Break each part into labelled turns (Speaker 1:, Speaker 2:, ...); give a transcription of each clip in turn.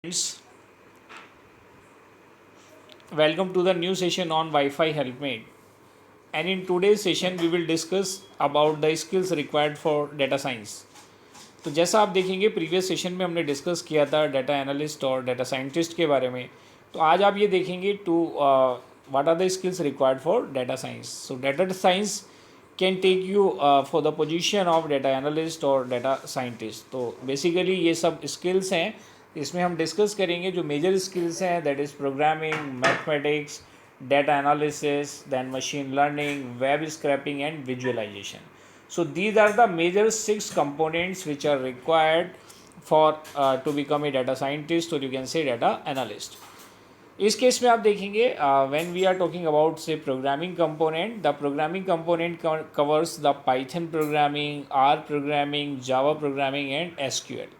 Speaker 1: Friends, welcome to the new session on Wi-Fi HelpMate. And in today's session, we will discuss about the skills required for data science. तो जैसा आप देखेंगे previous session में हमने discuss किया था data analyst और data scientist के बारे में. तो आज आप ये देखेंगे to what are the skills required for data science. So data science can take you for the position of data analyst और डाटा साइंटिस्ट. तो बेसिकली ये सब स्किल्स हैं. इसमें हम डिस्कस करेंगे जो मेजर स्किल्स हैं, that is programming, mathematics, data analysis, then machine learning, web scraping and visualisation. So these are the major 6 components which are required for to become a data scientist or you can say data analyst. इस case में आप देखेंगे when we are talking about say programming component, the programming component covers the Python programming, R programming, Java programming and SQL.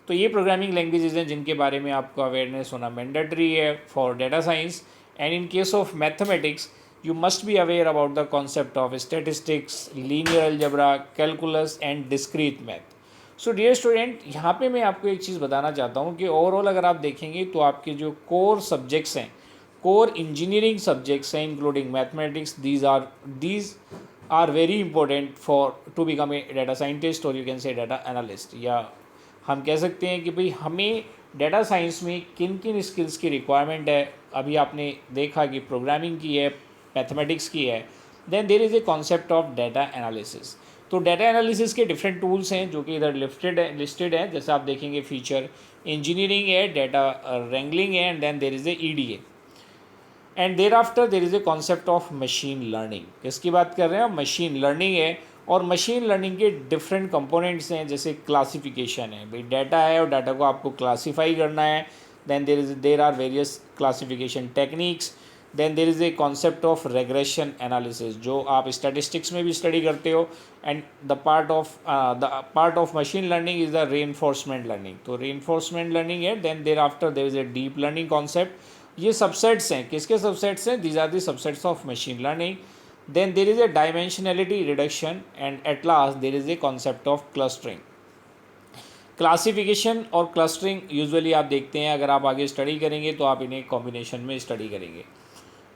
Speaker 1: तो ये programming languages हैं जिनके बारे में आपको अवेयरनेस होना मैंडेटरी है for data science. And in case of mathematics you must be aware about the concept of statistics, linear algebra, calculus and discrete math. So dear student, यहाँ पे मैं आपको एक चीज़ बताना चाहता हूँ कि ओवरऑल अगर आप देखेंगे तो आपके जो कोर सब्जेक्ट्स हैं, कोर इंजीनियरिंग सब्जेक्ट्स हैं including mathematics, these are very important for to become a data scientist or you can say data analyst. या हम कह सकते हैं कि भाई हमें डाटा साइंस में किन किन स्किल्स की रिक्वायरमेंट है. अभी आपने देखा कि प्रोग्रामिंग की है, मैथमेटिक्स की है. Then there is a concept of data analysis. तो डाटा एनालिसिस के डिफरेंट टूल्स हैं जो कि इधर लिस्टेड है. जैसे आप देखेंगे फीचर इंजीनियरिंग है, डाटा रेंगलिंग है and then there is a EDA and thereafter there is a concept of machine learning. किसकी बात कर रहे हैं? मशीन लर्निंग है. और मशीन लर्निंग के डिफरेंट कंपोनेंट्स हैं. जैसे क्लासिफिकेशन है, भाई डाटा है और डाटा को आपको क्लासीफाई करना है. Then there are various classification techniques. Then there is a concept of regression analysis जो आप स्टैटिस्टिक्स में भी स्टडी करते हो. And the part of machine learning is the reinforcement learning. तो रीइंफोर्समेंट लर्निंग है. Then thereafter there is a deep learning concept. ये subsets हैं. किसके सबसेट्स हैं? These are the subsets of machine learning. Then there is a dimensionality reduction and at last there is a concept of clustering. Classification और clustering usually आप देखते हैं, अगर आप आगे स्टडी करेंगे तो आप इन्हें कॉम्बिनेशन में स्टडी करेंगे.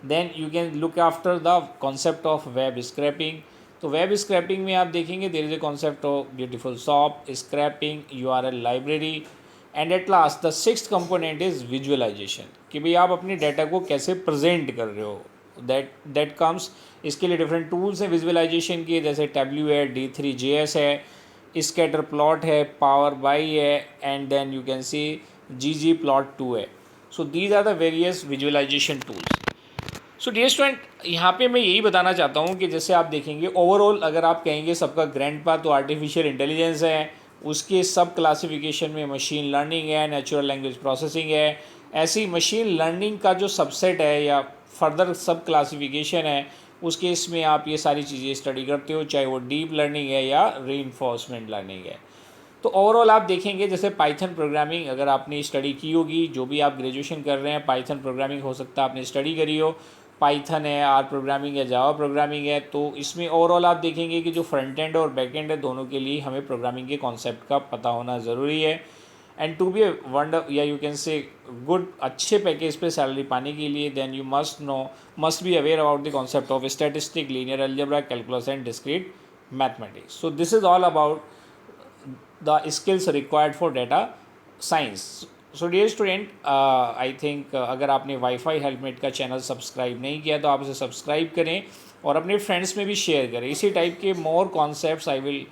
Speaker 1: Then you can look after the concept of web scraping. तो वेब स्क्रैपिंग में आप देखेंगे there is a concept of Beautiful Soup, scraping, URL library and at last the sixth component is visualisation. कि भाई आप अपने data को कैसे प्रेजेंट कर रहे हो. That comes. इसके लिए डिफरेंट टूल्स हैं विजुअलाइजेशन के, जैसे टैब्ल्यू है, D3JS है, स्कैटर प्लॉट है, पावर बाई है and then you can see ggplot2 है. So these are the various visualisation tools. So dear student, यहाँ पे मैं यही बताना चाहता हूँ कि जैसे आप देखेंगे ओवरऑल अगर आप कहेंगे सबका ग्रैंडपा तो आर्टिफिशियल इंटेलिजेंस है, उसके सब क्लासिफिकेशन में मशीन लर्निंग है, नेचुरल लैंग्वेज प्रोसेसिंग है. ऐसी मशीन लर्निंग का जो सबसेट है या फर्दर सब क्लासिफिकेशन है, उस केस में आप ये सारी चीज़ें स्टडी करते हो, चाहे वो डीप लर्निंग है या रीइंफोर्समेंट लर्निंग है. तो ओवरऑल आप देखेंगे जैसे पाइथन प्रोग्रामिंग अगर आपने स्टडी की होगी, जो भी आप ग्रेजुएशन कर रहे हैं पाइथन प्रोग्रामिंग हो सकता है आपने स्टडी करी हो. पाइथन है, आर प्रोग्रामिंग है, जावा प्रोग्रामिंग है. तो इसमें ओवरऑल आप देखेंगे कि जो फ्रंट एंड और बैक एंड है दोनों के लिए हमें प्रोग्रामिंग के कॉन्सेप्ट का पता होना ज़रूरी है. And to be a wonder या यू कैन से गुड अच्छे पैकेज पे सैलरी पाने के लिए then you must be aware about the concept of statistic, linear algebra, calculus and discrete mathematics. So this is all about the skills required for data science. So dear student, I think अगर आपने wifi हेल्पमेट का channel subscribe नहीं किया तो आप इसे subscribe करें और अपने फ्रेंड्स में भी शेयर करें. इसी टाइप के more concepts I will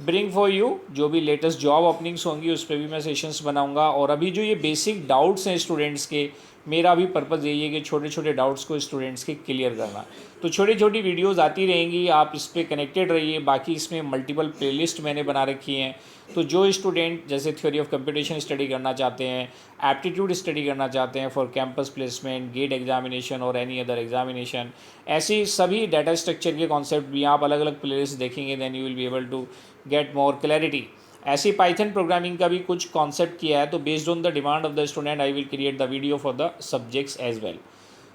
Speaker 1: bring for you. जो भी लेटेस्ट जॉब ओपनिंग्स होंगी उस पर भी मैं सेशंस बनाऊंगा. और अभी जो ये बेसिक डाउट्स हैं स्टूडेंट्स के, मेरा भी पर्पज़ यही है कि छोटे छोटे डाउट्स को स्टूडेंट्स के क्लियर करना. तो छोटी छोटी वीडियोस आती रहेंगी, आप इस पर कनेक्टेड रहिए. बाकी इसमें मल्टीपल प्लेलिस्ट मैंने बना रखी हैं. तो जो स्टूडेंट जैसे थ्योरी ऑफ कंप्यूटेशन स्टडी करना चाहते हैं, एप्टीट्यूड स्टडी करना चाहते हैं for campus placement, GATE examination और एनी अदर एग्जामिनेशन, ऐसी सभी डाटा स्ट्रक्चर के कॉन्सेप्ट भी आप अलग अलग प्लेलिस्ट देखेंगे. Then you will be able to get more clarity. ऐसी पाइथन प्रोग्रामिंग का भी कुछ कॉन्सेप्ट किया है. तो based on the demand of the student I will create the video for the subjects as well.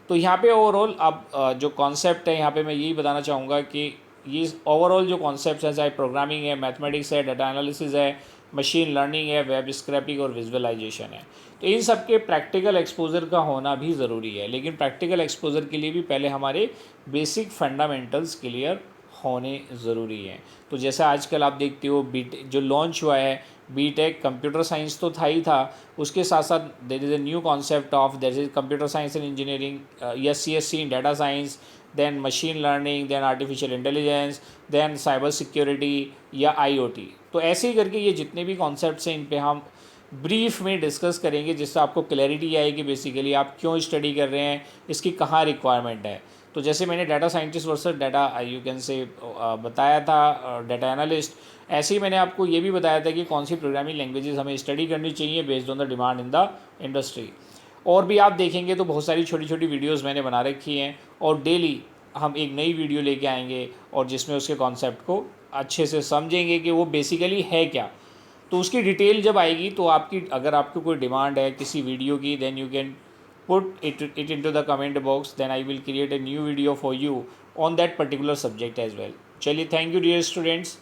Speaker 1: तो यहाँ पे ओवरऑल अब जो कॉन्सेप्ट है यहाँ पे मैं यही बताना चाहूँगा कि ये ओवरऑल जो कॉन्सेप्ट्स हैं, चाहे प्रोग्रामिंग है, मैथमेटिक्स है, डाटा एनालिसिस है, मशीन लर्निंग है, वेब स्क्रैपिंग और विजुअलाइजेशन है। तो इन सब के प्रैक्टिकल एक्सपोजर का होना भी ज़रूरी है, लेकिन प्रैक्टिकल एक्सपोजर के लिए भी पहले हमारे बेसिक फंडामेंटल्स क्लियर होने ज़रूरी हैं। तो जैसे आजकल आप देखते हो बीटेक जो लॉन्च हुआ है, बीटेक कंप्यूटर साइंस तो था ही था, उसके साथ साथ there is a new concept of there is computer science and engineering, या CSC in data science, then machine learning, then artificial intelligence, then cyber security या IoT। तो ऐसे ही करके ये जितने भी कॉन्सेप्ट्स हैं इन पे हम ब्रीफ में डिस्कस करेंगे, जिससे आपको क्लैरिटी आए कि बेसिकली आप क्यों स्टडी कर रहे हैं, इसकी कहाँ रिक्वायरमेंट है। तो जैसे मैंने data scientist versus data you can से बताया था डाटा एनालिस्ट, ऐसे ही मैंने आपको ये भी बताया था कि कौन सी प्रोग्रामिंग लैंग्वेजेस हमें स्टडी करनी चाहिए based on the demand in the industry. और भी आप देखेंगे तो बहुत सारी छोटी छोटी वीडियोज़ मैंने बना रखी हैं, और डेली हम एक नई वीडियो लेके आएंगे और जिसमें उसके कॉन्सेप्ट को अच्छे से समझेंगे कि वो बेसिकली है क्या। तो उसकी डिटेल जब आएगी तो आपकी, अगर आपको कोई डिमांड है किसी वीडियो की, then you can put it into the comment box, then I will create a new video for you on that particular subject as well. चलिए, थैंक यू डियर स्टूडेंट्स।